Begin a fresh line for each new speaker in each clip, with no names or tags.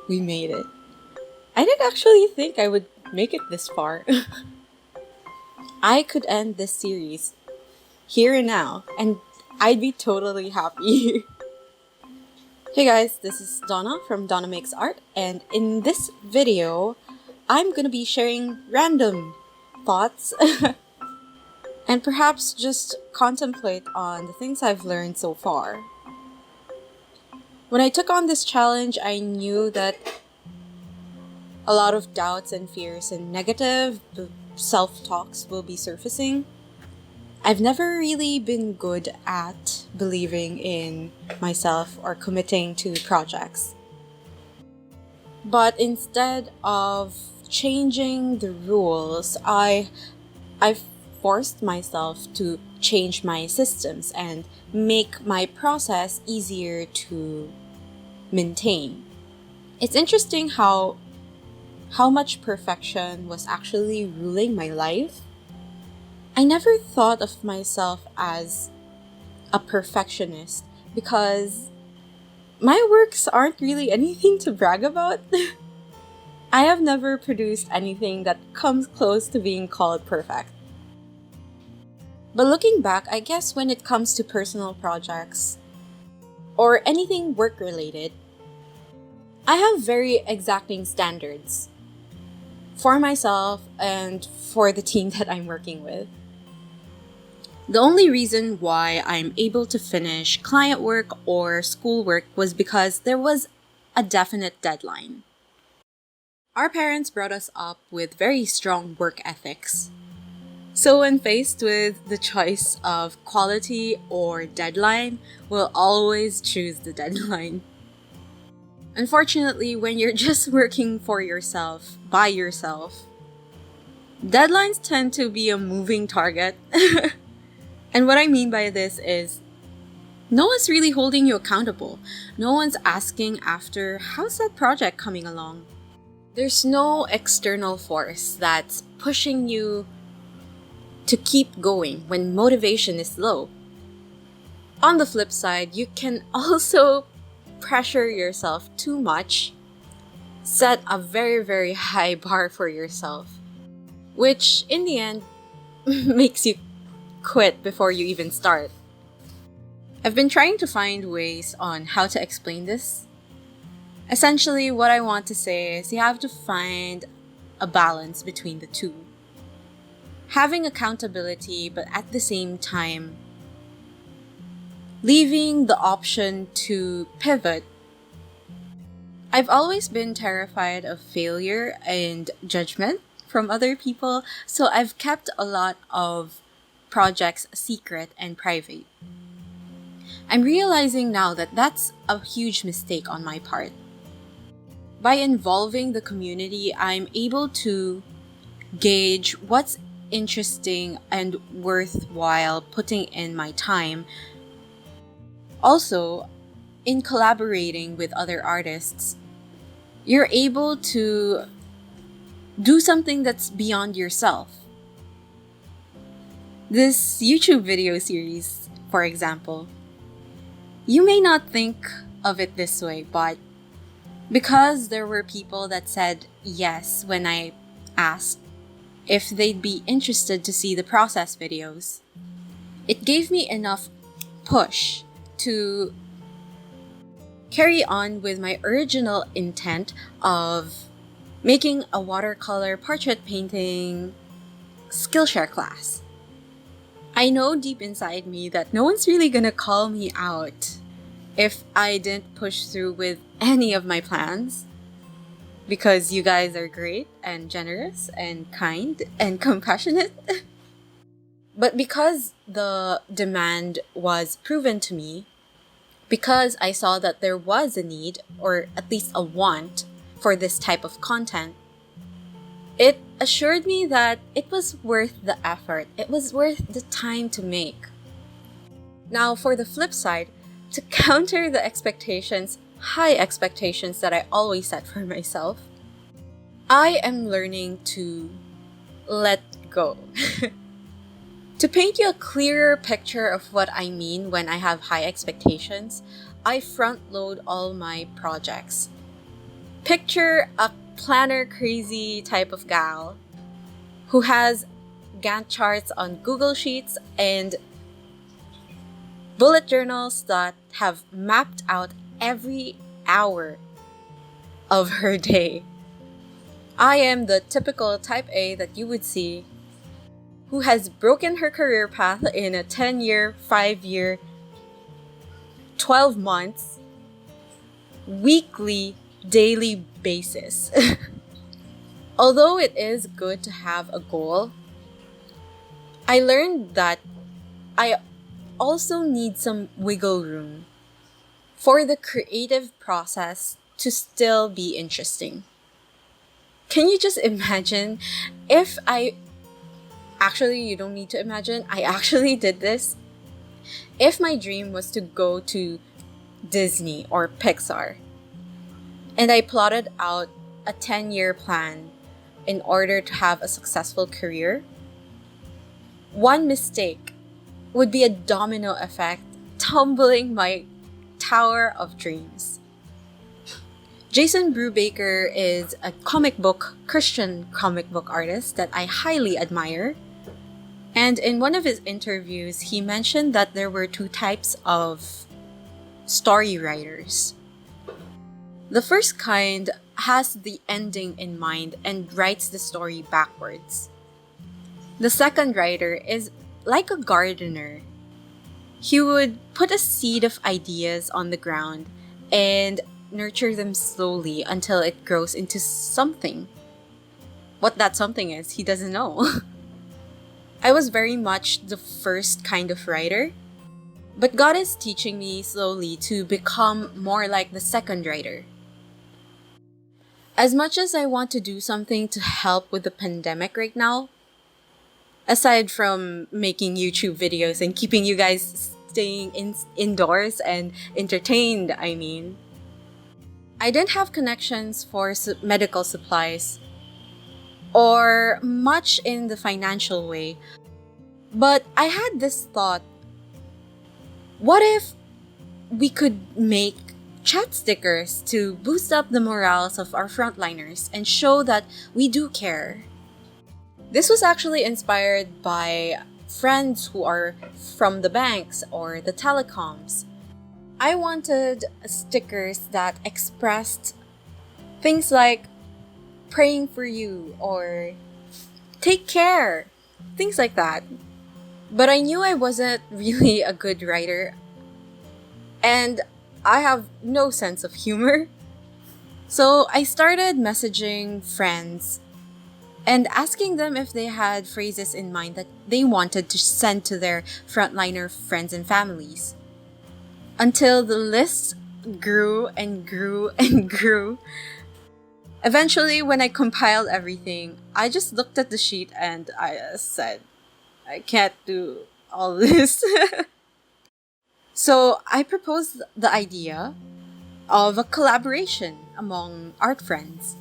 we made it. I didn't actually think I would make it this far. I could end this series here and now, and I'd be totally happy. Hey guys, this is Donna from Donna Makes Art, and in this video, I'm gonna be sharing random thoughts and perhaps just contemplate on the things I've learned so far. When I took on this challenge, I knew that a lot of doubts and fears and negative self-talks will be surfacing. I've never really been good at believing in myself or committing to projects. But instead of changing the rules, I forced myself to change my systems and make my process easier to maintain. It's interesting how much perfection was actually ruling my life. I never thought of myself as a perfectionist because my works aren't really anything to brag about. I have never produced anything that comes close to being called perfect. But looking back, I guess when it comes to personal projects or anything work-related, I have very exacting standards for myself and for the team that I'm working with. The only reason why I'm able to finish client work or schoolwork was because there was a definite deadline. Our parents brought us up with very strong work ethics. So when faced with the choice of quality or deadline, we'll always choose the deadline. Unfortunately, when you're just working for yourself, by yourself, deadlines tend to be a moving target. And what I mean by this is, no one's really holding you accountable. No one's asking after, how's that project coming along? There's no external force that's pushing you to keep going when motivation is low. On the flip side, you can also pressure yourself too much, set a very, very high bar for yourself, which in the end makes you quit before you even start. I've been trying to find ways on how to explain this. Essentially, what I want to say is you have to find a balance between the two. Having accountability, but at the same time, leaving the option to pivot. I've always been terrified of failure and judgment from other people, so I've kept a lot of projects secret and private. I'm realizing now that that's a huge mistake on my part. By involving the community, I'm able to gauge what's interesting and worthwhile putting in my time. Also, in collaborating with other artists, you're able to do something that's beyond yourself. This YouTube video series, for example, you may not think of it this way, but because there were people that said yes when I asked if they'd be interested to see the process videos, it gave me enough push to carry on with my original intent of making a watercolor portrait painting Skillshare class. I know deep inside me that no one's really gonna call me out if I didn't push through with any of my plans, because you guys are great and generous and kind and compassionate. But because the demand was proven to me, because I saw that there was a need, or at least a want, for this type of content, it assured me that it was worth the effort. It was worth the time to make. Now, for the flip side, to counter the high expectations that I always set for myself, I am learning to let go. To paint you a clearer picture of what I mean when I have high expectations, I front load all my projects. Picture a planner crazy type of gal who has Gantt charts on Google Sheets and bullet journals that have mapped out every hour of her day. I am the typical type A that you would see who has broken her career path in a 10-year, 5-year, 12 months, weekly, daily basis. Although it is good to have a goal, I learned that I also need some wiggle room for the creative process to still be interesting. Can you just imagine if actually, you don't need to imagine, I actually did this. If my dream was to go to Disney or Pixar, and I plotted out a 10-year plan in order to have a successful career, one mistake would be a domino effect, tumbling my tower of dreams. Jason Brubaker is a Christian comic book artist that I highly admire. And in one of his interviews, he mentioned that there were two types of story writers. The first kind has the ending in mind and writes the story backwards. The second writer is like a gardener. He would put a seed of ideas on the ground and nurture them slowly until it grows into something. What that something is, he doesn't know. I was very much the first kind of writer, but God is teaching me slowly to become more like the second writer. As much as I want to do something to help with the pandemic right now, aside from making YouTube videos and keeping you guys staying indoors and entertained, I didn't have connections for medical supplies or much in the financial way. But I had this thought, what if we could make chat stickers to boost up the morals of our frontliners and show that we do care? This was actually inspired by friends who are from the banks or the telecoms. I wanted stickers that expressed things like praying for you or take care, things like that. But I knew I wasn't really a good writer and I have no sense of humor. So I started messaging friends and asking them if they had phrases in mind that they wanted to send to their frontliner friends and families. Until the list grew and grew and grew. Eventually, when I compiled everything, I just looked at the sheet and I said, I can't do all this. So I proposed the idea of a collaboration among art friends.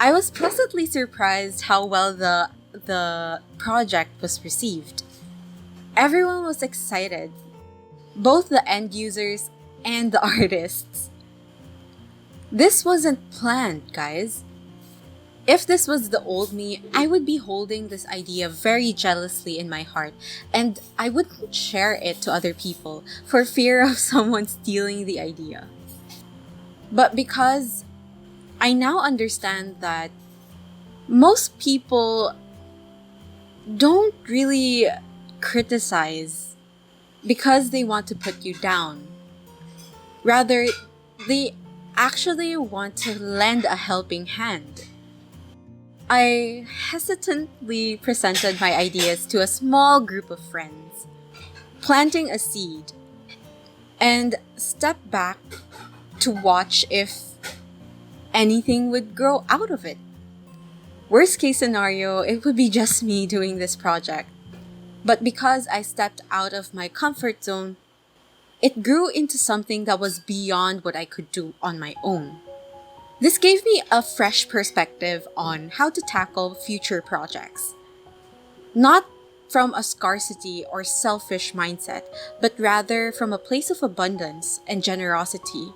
I was pleasantly surprised how well the project was received. Everyone was excited, both the end users and the artists. This wasn't planned, guys. If this was the old me, I would be holding this idea very jealously in my heart, and I wouldn't share it to other people for fear of someone stealing the idea. But because I now understand that most people don't really criticize because they want to put you down. Rather, they actually want to lend a helping hand. I hesitantly presented my ideas to a small group of friends, planting a seed, and stepped back to watch if anything would grow out of it. Worst case scenario, it would be just me doing this project. But because I stepped out of my comfort zone, it grew into something that was beyond what I could do on my own. This gave me a fresh perspective on how to tackle future projects. Not from a scarcity or selfish mindset, but rather from a place of abundance and generosity,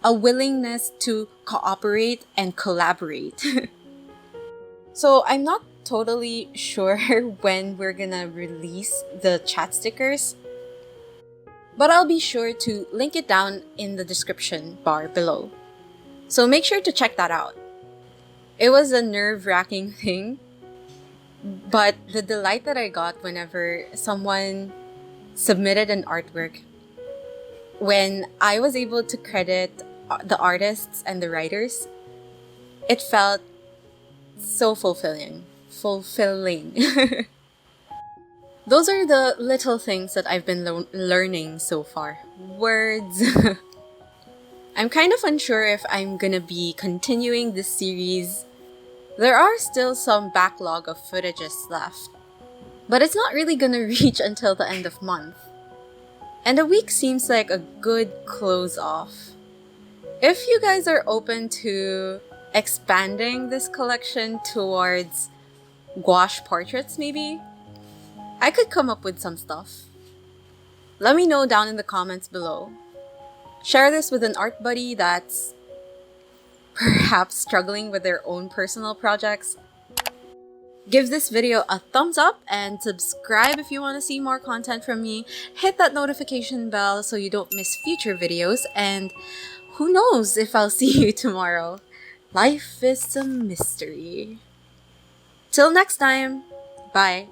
a willingness to cooperate and collaborate. So I'm not totally sure when we're gonna release the chat stickers, but I'll be sure to link it down in the description bar below. So make sure to check that out. It was a nerve-wracking thing, but the delight that I got whenever someone submitted an artwork, when I was able to credit the artists and the writers, it felt so fulfilling. Those are the little things that I've been learning so far. Words. I'm kind of unsure if I'm gonna be continuing this series. There are still some backlog of footages left, but it's not really gonna reach until the end of month. And a week seems like a good close off. If you guys are open to expanding this collection towards gouache portraits maybe, I could come up with some stuff. Let me know down in the comments below. Share this with an art buddy that's perhaps struggling with their own personal projects. Give this video a thumbs up and subscribe if you want to see more content from me. Hit that notification bell so you don't miss future videos, and who knows if I'll see you tomorrow. Life is a mystery. Till next time, bye.